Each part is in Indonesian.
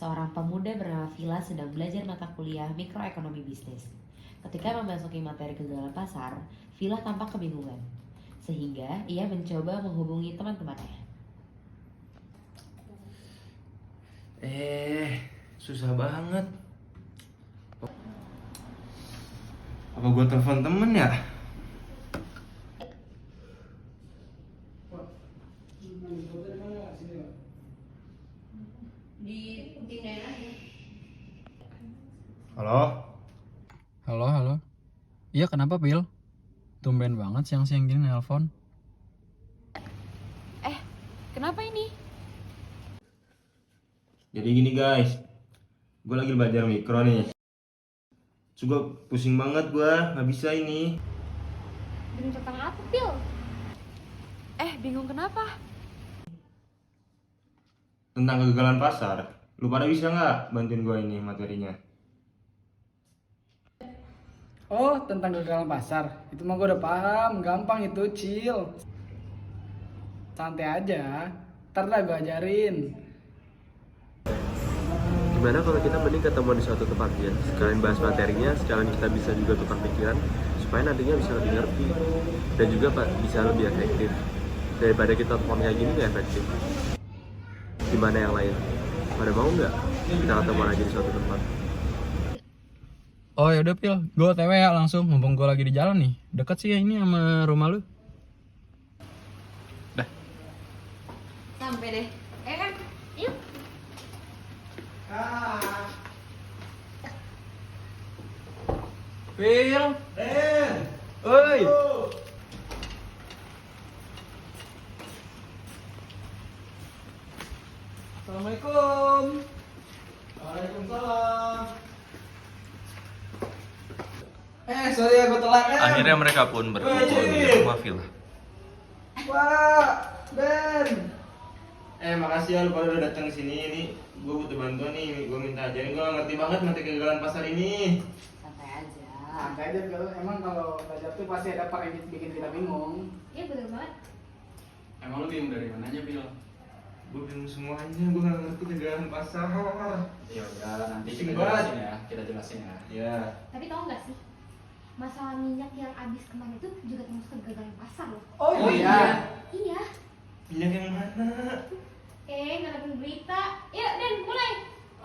seorang pemuda bernama Villa sedang belajar mata kuliah mikroekonomi bisnis. Ketika memasuki materi kegagalan pasar, Villa tampak kebingungan, sehingga ia mencoba menghubungi teman-temannya. Susah banget. Apa gue telepon temen ya? Halo? Halo. Iya, kenapa, Pil? Tumben banget siang-siang gini nelpon. Kenapa ini? Jadi gini guys, gue lagi belajar mikro nih. Juga pusing banget gue, nggak bisa ini. Bingung tentang apa, Pil? Bingung kenapa? Tentang kegagalan pasar. Lu pada bisa nggak bantuin gue ini materinya? Oh, tentang kegagalan pasar. Itu mah gue udah paham, gampang itu, Cil. Santai aja, ntar dah gue ajarin. Gimana kalau kita mending ketemu di suatu tempat ya, sekalian bahas materinya, sekalian kita bisa juga tukar pikiran supaya nantinya bisa lebih ngerti dan juga Pak bisa lebih efektif daripada kita telepon kayak gini nggak efektif. Gimana yang lain? Pada mau nggak kita ketemu lagi di suatu tempat? Oh yaudah, Pil, gue OTW ya langsung, mumpung gue lagi di jalan nih. Deket sih ya ini sama rumah lu. Sampai deh. Kan, yuk. Pil! Oi! Assalamualaikum. Waalaikumsalam. Sorry ya gue telat. Akhirnya mereka pun berkumpul di rumah Villa. Pak, Ben. Makasih ya lu pada udah datang sini. Ini gue butuh bantuan nih, gue minta ajarin. Gue nggak ngerti banget materi kegagalan pasar ini. Santai aja. Santai aja, emang kalau belajar tuh pasti ada part yang bikin kita bingung. Iya bener banget. Emang lu bingung dari mananya, Pil? Gue bingung semuanya, gue nggak ngerti kegagalan pasar. Ya udah, nanti kita jelasin ya. Ya. Tapi tau gak sih, masalah minyak yang habis kemarin itu juga termasuk kegagalan pasar loh. Oh iya. Iya. Minyak yang mana? Nggak dapat berita. Yuk, Dan, mulai.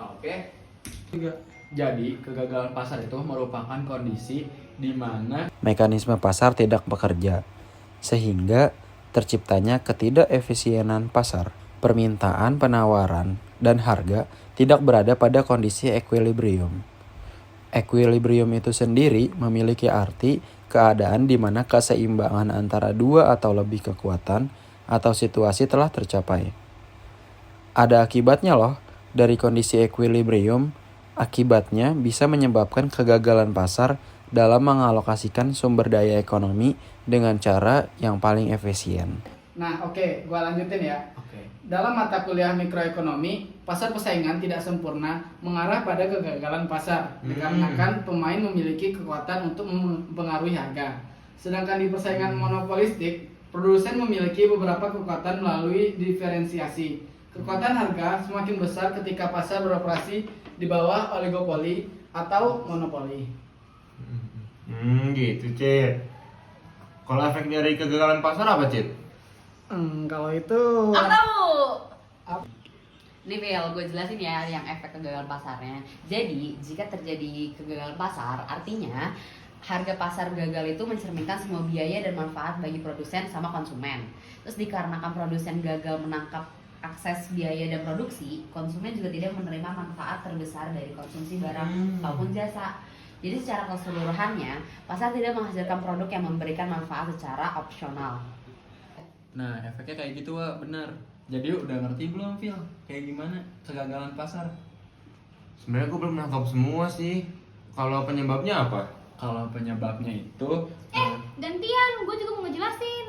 Oke. Jadi, kegagalan pasar itu merupakan kondisi di mana mekanisme pasar tidak bekerja, sehingga terciptanya ketidakefisienan pasar. Permintaan, penawaran, dan harga tidak berada pada kondisi equilibrium. Equilibrium itu sendiri memiliki arti keadaan di mana keseimbangan antara dua atau lebih kekuatan atau situasi telah tercapai. Ada akibatnya loh dari kondisi equilibrium. Akibatnya bisa menyebabkan kegagalan pasar dalam mengalokasikan sumber daya ekonomi dengan cara yang paling efisien. Nah, oke, gue lanjutin ya. Oke. Dalam mata kuliah mikroekonomi, pasar persaingan tidak sempurna mengarah pada kegagalan pasar dikarenakan pemain memiliki kekuatan untuk mempengaruhi harga. Sedangkan di persaingan monopolistik, produsen memiliki beberapa kekuatan melalui diferensiasi. Kekuatan harga semakin besar ketika pasar beroperasi di bawah oligopoli atau monopoli. Gitu, Cid. Kalau efek dari kegagalan pasar apa, Cid? Kalau itu... Aku tahu. Apa? Nih Phil, gue jelasin ya yang efek kegagalan pasarnya. Jadi, jika terjadi kegagalan pasar, artinya harga pasar gagal itu mencerminkan semua biaya dan manfaat bagi produsen sama konsumen. Terus dikarenakan produsen gagal menangkap akses biaya dan produksi, konsumen juga tidak menerima manfaat terbesar dari konsumsi barang maupun jasa. Jadi secara keseluruhannya, pasar tidak menghasilkan produk yang memberikan manfaat secara opsional. Nah, efeknya kayak gitu, Wak, bener. Jadi udah ngerti belum, Phil? Kayak gimana kegagalan pasar? Sebenarnya gue belum nangkap semua sih. Kalau penyebabnya apa? Kalau penyebabnya itu Gantian, gue juga mau ngejelasin.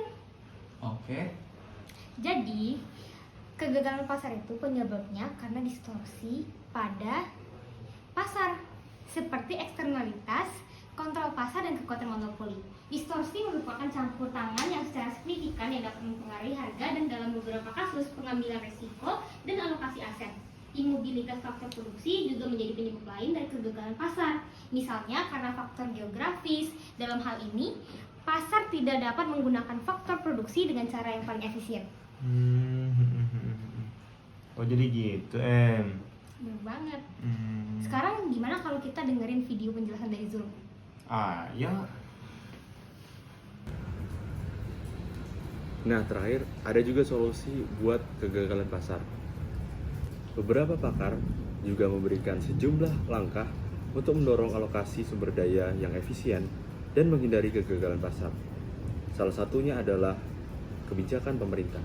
Oke. Jadi, kegagalan pasar itu penyebabnya karena distorsi pada pasar, seperti eksternalitas, kontrol pasar, dan kekuatan monopoli. Distorsi merupakan campur tangan yang secara signifikan yang dapat mempengaruhi harga dan dalam beberapa kasus pengambilan risiko dan alokasi aset. Imobilitas faktor produksi juga menjadi penyebab lain dari kegagalan pasar. Misalnya karena faktor geografis. Dalam hal ini, pasar tidak dapat menggunakan faktor produksi dengan cara yang paling efisien. Oh jadi gitu Bener banget. Sekarang gimana kalau kita dengerin video penjelasan dari Zul? Ya. Nah, terakhir ada juga solusi buat kegagalan pasar. Beberapa pakar juga memberikan sejumlah langkah untuk mendorong alokasi sumber daya yang efisien dan menghindari kegagalan pasar. Salah satunya adalah kebijakan pemerintah.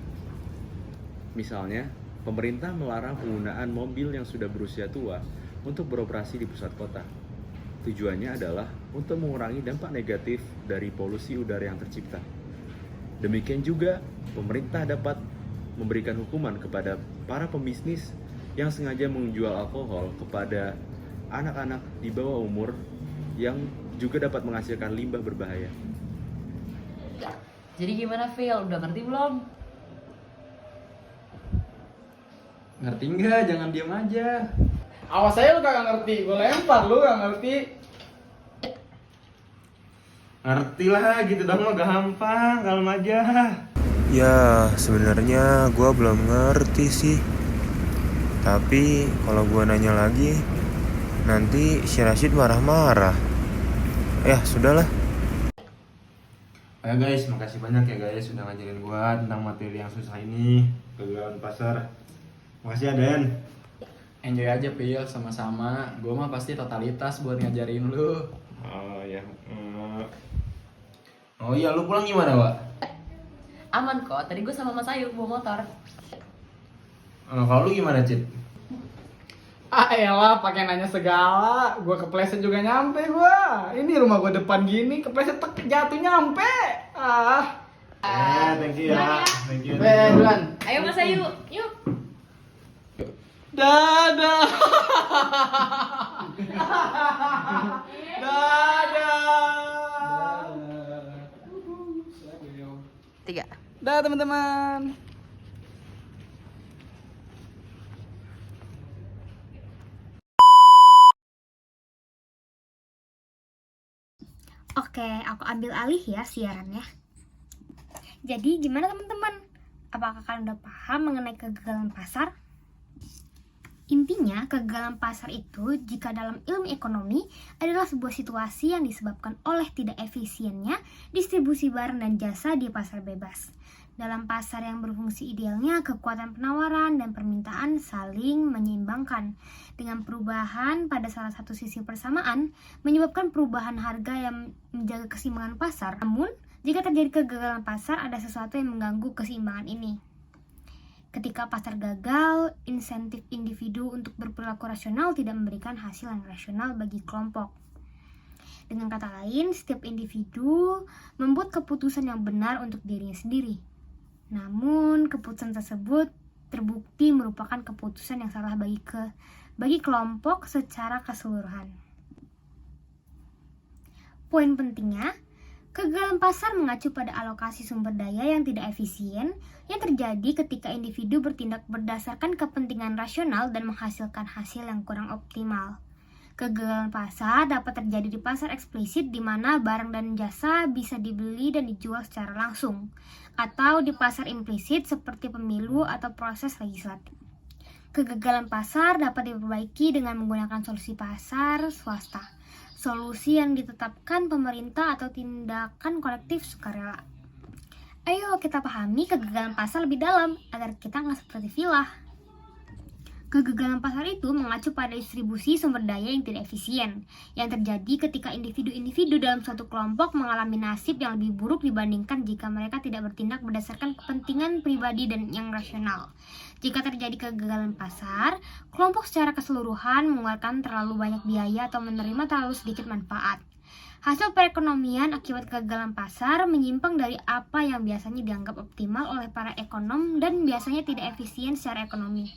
Misalnya, pemerintah melarang penggunaan mobil yang sudah berusia tua untuk beroperasi di pusat kota. Tujuannya adalah untuk mengurangi dampak negatif dari polusi udara yang tercipta. Demikian juga, pemerintah dapat memberikan hukuman kepada para pembisnis yang sengaja menjual alkohol kepada anak-anak di bawah umur yang juga dapat menghasilkan limbah berbahaya. Jadi gimana Phil? Udah ngerti belum? Ngerti nggak? Jangan diam aja. Awas saya lu kagak ngerti, gue lempar lu gak ngerti. Ngerti lah, gitu dong mah gampang, kalem aja. Ya, sebenarnya gua belum ngerti sih. Tapi kalau gua nanya lagi, nanti si Rashid marah-marah. Ya, sudahlah. Ayo guys, makasih banyak ya guys sudah ngajarin gua tentang materi yang susah ini, kegagalan pasar. Makasih ya Den. Enjoy aja Pil, sama-sama. Gue mah pasti totalitas buat ngajarin lu. Oh ya. Oh iya, lu pulang gimana, Wak? Aman kok, tadi gue sama Mas Ayu bawa motor. Kalau lu gimana, Cid? Elah, pakai nanya segala. Gua kepleset juga nyampe gua. Ini rumah gua depan gini, kepleset jatuh nyampe. Thank you ya. Thank you. Duluan. Ayo Mas Ayu, yuk. Dadah. Dadah. 3. Dah teman-teman. Oke, aku ambil alih ya siarannya. Jadi gimana teman-teman? Apakah kalian udah paham mengenai kegagalan pasar? Intinya, kegagalan pasar itu jika dalam ilmu ekonomi adalah sebuah situasi yang disebabkan oleh tidak efisiennya distribusi barang dan jasa di pasar bebas. Dalam pasar yang berfungsi idealnya, kekuatan penawaran dan permintaan saling menyeimbangkan. Dengan perubahan pada salah satu sisi persamaan, menyebabkan perubahan harga yang menjaga keseimbangan pasar. Namun, jika terjadi kegagalan pasar, ada sesuatu yang mengganggu keseimbangan ini. Ketika pasar gagal, insentif individu untuk berperilaku rasional tidak memberikan hasil yang rasional bagi kelompok. Dengan kata lain, setiap individu membuat keputusan yang benar untuk dirinya sendiri. Namun, keputusan tersebut terbukti merupakan keputusan yang salah bagi kelompok secara keseluruhan. Poin pentingnya, kegagalan pasar mengacu pada alokasi sumber daya yang tidak efisien yang terjadi ketika individu bertindak berdasarkan kepentingan rasional dan menghasilkan hasil yang kurang optimal. Kegagalan pasar dapat terjadi di pasar eksplisit di mana barang dan jasa bisa dibeli dan dijual secara langsung, atau di pasar implisit seperti pemilu atau proses legislatif. Kegagalan pasar dapat diperbaiki dengan menggunakan solusi pasar swasta, solusi yang ditetapkan pemerintah atau tindakan kolektif sukarela. Ayo kita pahami kegagalan pasar lebih dalam agar kita nggak seperti Villa. Kegagalan pasar itu mengacu pada distribusi sumber daya yang tidak efisien, yang terjadi ketika individu-individu dalam suatu kelompok mengalami nasib yang lebih buruk dibandingkan jika mereka tidak bertindak berdasarkan kepentingan pribadi dan yang rasional. Jika terjadi kegagalan pasar, kelompok secara keseluruhan mengeluarkan terlalu banyak biaya atau menerima terlalu sedikit manfaat. Hasil perekonomian akibat kegagalan pasar menyimpang dari apa yang biasanya dianggap optimal oleh para ekonom dan biasanya tidak efisien secara ekonomi.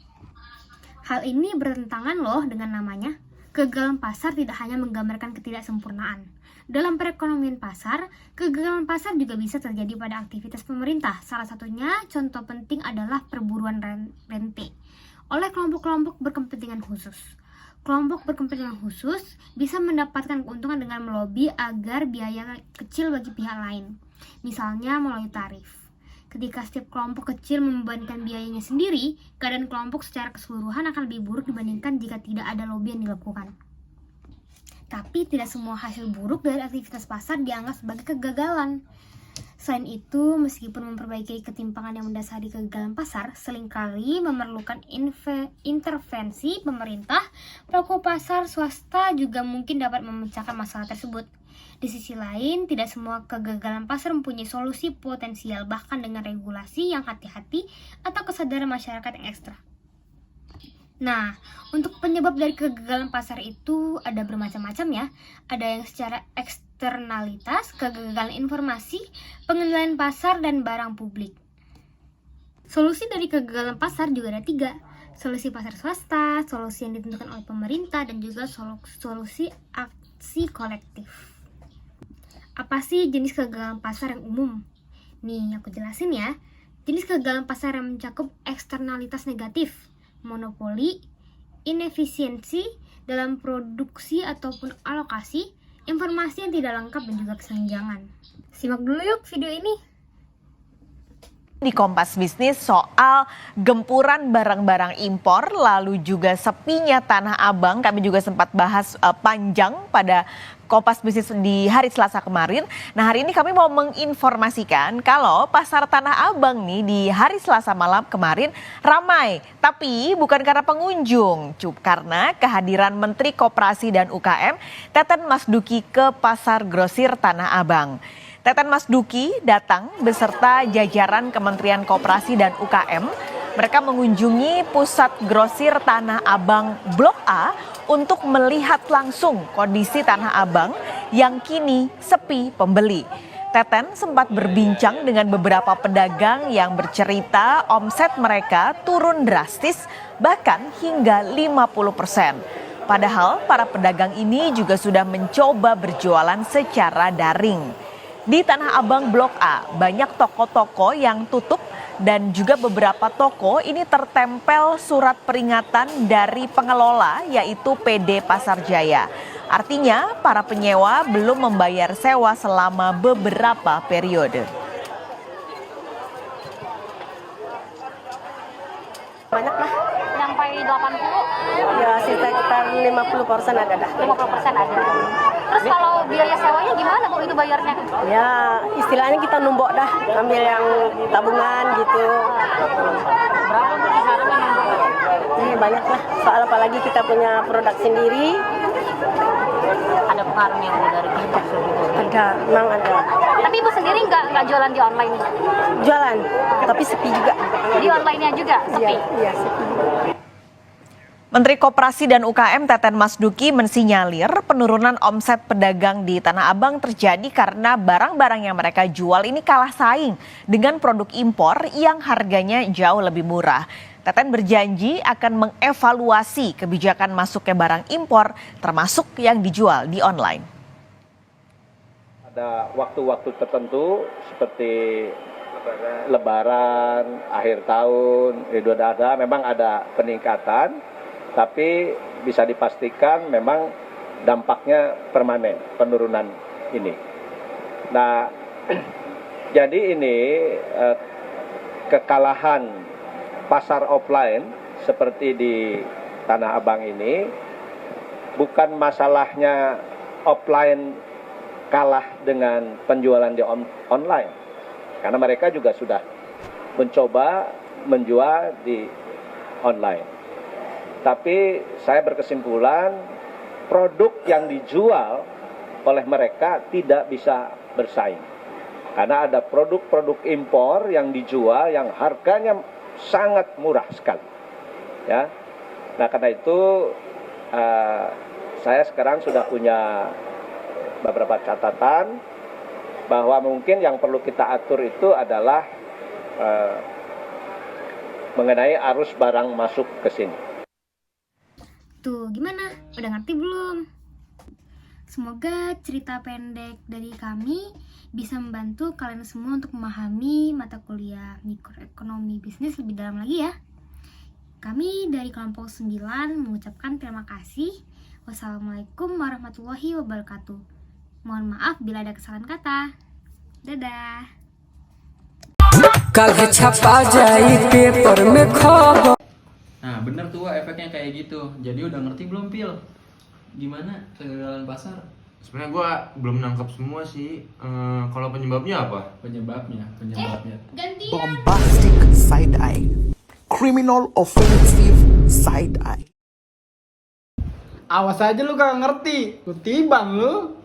Hal ini bertentangan loh dengan namanya. Kegagalan pasar tidak hanya menggambarkan ketidaksempurnaan. Dalam perekonomian pasar, kegagalan pasar juga bisa terjadi pada aktivitas pemerintah. Salah satunya contoh penting adalah perburuan rente. oleh kelompok-kelompok berkepentingan khusus. Kelompok berkepentingan khusus bisa mendapatkan keuntungan dengan melobi agar biaya kecil bagi pihak lain, misalnya melalui tarif. Ketika setiap kelompok kecil membebankan biayanya sendiri, keadaan kelompok secara keseluruhan akan lebih buruk dibandingkan jika tidak ada lobi yang dilakukan. Tapi tidak semua hasil buruk dari aktivitas pasar dianggap sebagai kegagalan. Selain itu, meskipun memperbaiki ketimpangan yang mendasari kegagalan pasar, seringkali memerlukan intervensi pemerintah, pelaku pasar swasta juga mungkin dapat memecahkan masalah tersebut. Di sisi lain, tidak semua kegagalan pasar mempunyai solusi potensial, bahkan dengan regulasi yang hati-hati atau kesadaran masyarakat yang ekstra. Nah, untuk penyebab dari kegagalan pasar itu ada bermacam-macam ya. Ada yang secara eksternalitas, kegagalan informasi, pengendalian pasar, dan barang publik. Solusi dari kegagalan pasar juga ada 3. Solusi pasar swasta, solusi yang ditentukan oleh pemerintah, dan juga solusi aksi kolektif. Apa sih jenis kegagalan pasar yang umum? Nih, aku jelasin ya. Jenis kegagalan pasar yang mencakup eksternalitas negatif, monopoli, inefisiensi dalam produksi ataupun alokasi, informasi yang tidak lengkap, dan juga kesenjangan. Simak dulu yuk video ini. Di Kompas Bisnis soal gempuran barang-barang impor, lalu juga sepinya Tanah Abang. Kami juga sempat bahas panjang pada Kompas Bisnis di hari Selasa kemarin. Nah, hari ini kami mau menginformasikan kalau pasar Tanah Abang nih di hari Selasa malam kemarin ramai. Tapi bukan karena pengunjung, karena kehadiran Menteri Koperasi dan UKM Teten Masduki ke pasar grosir Tanah Abang. Teten Masduki datang beserta jajaran Kementerian Koperasi dan UKM. Mereka mengunjungi pusat grosir Tanah Abang Blok A untuk melihat langsung kondisi Tanah Abang yang kini sepi pembeli. Teten sempat berbincang dengan beberapa pedagang yang bercerita omset mereka turun drastis bahkan hingga 50%. Padahal para pedagang ini juga sudah mencoba berjualan secara daring. Di Tanah Abang Blok A, banyak toko-toko yang tutup dan juga beberapa toko ini tertempel surat peringatan dari pengelola yaitu PD Pasar Jaya. Artinya para penyewa belum membayar sewa selama beberapa periode. Banyak lah. Sampai 80? Ya sekitar 50% ada dah. 50% ada. Terus kalau biaya sewanya gimana Bu itu bayarnya? Ya istilahnya kita numbuk dah, ambil yang tabungan gitu. Berapa Bu kisarannya numbuk? Banyak lah, soal apalagi kita punya produk sendiri. Ada pengaruhnya Bu dari kita? Ada, memang ada. Tapi Ibu sendiri nggak jualan di online? Jualan, tapi sepi juga. Di online-nya juga sepi? Iya sepi. Menteri Koperasi dan UKM Teten Masduki mensinyalir penurunan omset pedagang di Tanah Abang terjadi karena barang-barang yang mereka jual ini kalah saing dengan produk impor yang harganya jauh lebih murah. Teten berjanji akan mengevaluasi kebijakan masuknya barang impor termasuk yang dijual di online. Ada waktu-waktu tertentu seperti Lebaran, akhir tahun, Idul Adha memang ada peningkatan. Tapi bisa dipastikan memang dampaknya permanen penurunan ini. Nah, jadi ini kekalahan pasar offline seperti di Tanah Abang ini bukan masalahnya offline kalah dengan penjualan di online. Karena mereka juga sudah mencoba menjual di online. Tapi saya berkesimpulan produk yang dijual oleh mereka tidak bisa bersaing. Karena ada produk-produk impor yang dijual yang harganya sangat murah sekali. Ya. Nah karena itu saya sekarang sudah punya beberapa catatan bahwa mungkin yang perlu kita atur itu adalah mengenai arus barang masuk ke sini. Tuh, gimana? Udah ngerti belum? Semoga cerita pendek dari kami bisa membantu kalian semua untuk memahami mata kuliah mikroekonomi bisnis lebih dalam lagi ya. Kami dari kelompok 9 mengucapkan terima kasih. Wassalamualaikum warahmatullahi wabarakatuh. Mohon maaf bila ada kesalahan kata. Dadah. Nah bener tuh Wak, efeknya kayak gitu. Jadi udah ngerti belum Pil? Gimana kegagalan pasar? Sebenarnya gue belum nangkap semua sih. Kalau penyebabnya apa? Penyebabnya. Gantian. Bombastic side eye, criminal offensive side eye. Awas aja lu gak ngerti. Kutibang lu.